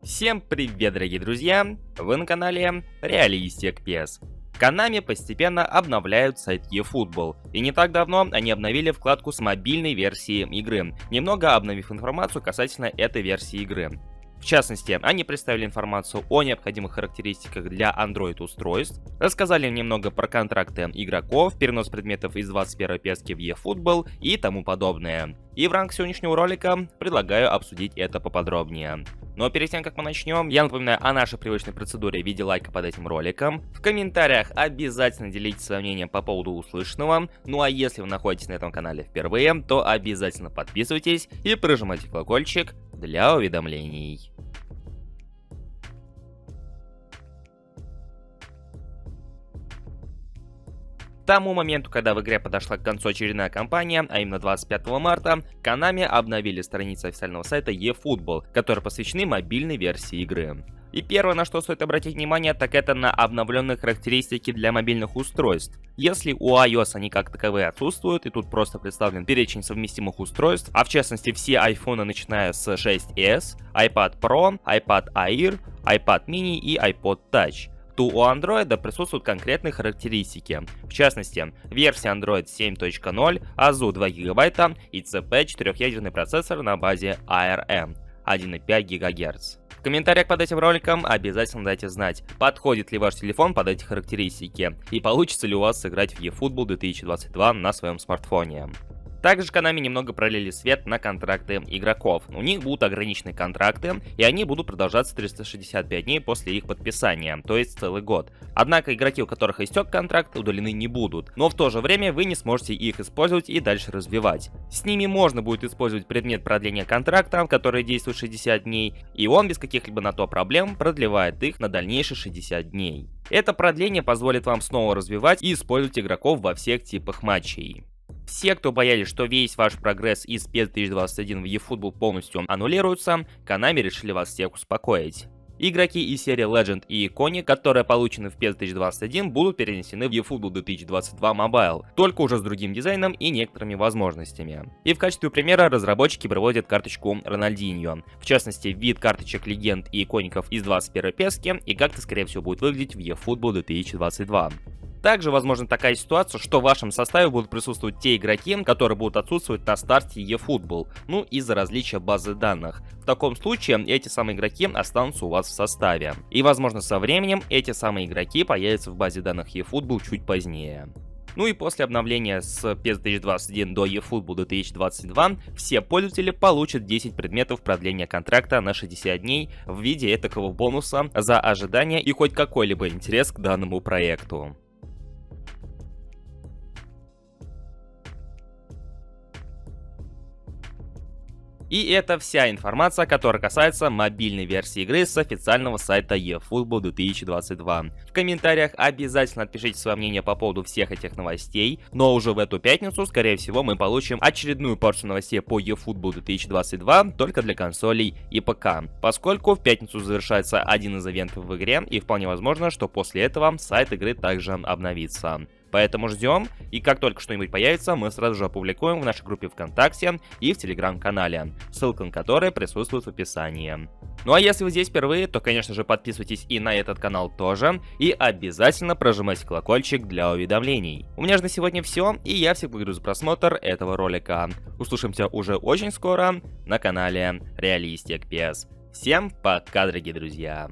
Всем привет, дорогие друзья! Вы на канале Realistic PS. Konami постепенно обновляют сайт eFootball, и не так давно они обновили вкладку с мобильной версией игры, немного обновив информацию касательно этой версии игры. В частности, они представили информацию о необходимых характеристиках для Android-устройств, рассказали немного про контракты игроков, перенос предметов из 21 пески в eFootball и тому подобное. И в рамках сегодняшнего ролика предлагаю обсудить это поподробнее. Но перед тем, как мы начнем, я напоминаю о нашей привычной процедуре в виде лайка под этим роликом. В комментариях обязательно делитесь своим мнением по поводу услышанного. Ну а если вы находитесь на этом канале впервые, то обязательно подписывайтесь и прожимайте колокольчик для уведомлений. К тому моменту, когда в игре подошла к концу очередная кампания, а именно 25 марта, Konami обновили страницы официального сайта eFootball, которые посвящены мобильной версии игры. И первое, на что стоит обратить внимание, так это на обновленные характеристики для мобильных устройств. Если у iOS они как таковые отсутствуют, и тут просто представлен перечень совместимых устройств, а в частности все iPhone, начиная с 6s, iPad Pro, iPad Air, iPad mini и iPod Touch, то у Android присутствуют конкретные характеристики. В частности, версия Android 7.0, ASU 2 ГБ и CP 4-ядерный процессор на базе ARM 1,5 ГГц. В комментариях под этим роликом обязательно дайте знать, подходит ли ваш телефон под эти характеристики и получится ли у вас сыграть в eFootball 2022 на своем смартфоне. Также Konami немного пролили свет на контракты игроков. У них будут ограниченные контракты, и они будут продолжаться 365 дней после их подписания, то есть целый год. Однако игроки, у которых истек контракт, удалены не будут, но в то же время вы не сможете их использовать и дальше развивать. С ними можно будет использовать предмет продления контракта, который действует 60 дней, и он без каких-либо на то проблем продлевает их на дальнейшие 60 дней. Это продление позволит вам снова развивать и использовать игроков во всех типах матчей. Все, кто боялись, что весь ваш прогресс из PES 2021 в eFootball полностью аннулируется, Konami решили вас всех успокоить. Игроки из серии Legend и Iconic, которые получены в PES 2021, будут перенесены в eFootball 2022 Mobile, только уже с другим дизайном и некоторыми возможностями. И в качестве примера разработчики приводят карточку Рональдиньо, в частности вид карточек легенд и икоников из 21 пески и как это скорее всего будет выглядеть в eFootball 2022. Также возможна такая ситуация, что в вашем составе будут присутствовать те игроки, которые будут отсутствовать на старте eFootball, ну из-за различия базы данных. В таком случае эти самые игроки останутся у вас в составе. И возможно со временем эти самые игроки появятся в базе данных eFootball чуть позднее. Ну и после обновления с PES 2021 до eFootball 2022 все пользователи получат 10 предметов продления контракта на 60 дней в виде этакого бонуса за ожидание и хоть какой-либо интерес к данному проекту. И это вся информация, которая касается мобильной версии игры с официального сайта eFootball 2022. В комментариях обязательно отпишите свое мнение по поводу всех этих новостей, но уже в эту пятницу, скорее всего, мы получим очередную порцию новостей по eFootball 2022 только для консолей и ПК, поскольку в пятницу завершается один из ивентов в игре, и вполне возможно, что после этого сайт игры также обновится. Поэтому ждем, и как только что-нибудь появится, мы сразу же опубликуем в нашей группе ВКонтакте и в Телеграм-канале, ссылка на который присутствует в описании. Ну а если вы здесь впервые, то конечно же подписывайтесь и на этот канал тоже, и обязательно прожимайте колокольчик для уведомлений. У меня же на сегодня все, и я всех благодарю за просмотр этого ролика. Услышимся уже очень скоро на канале Realistic PS. Всем пока, дорогие друзья!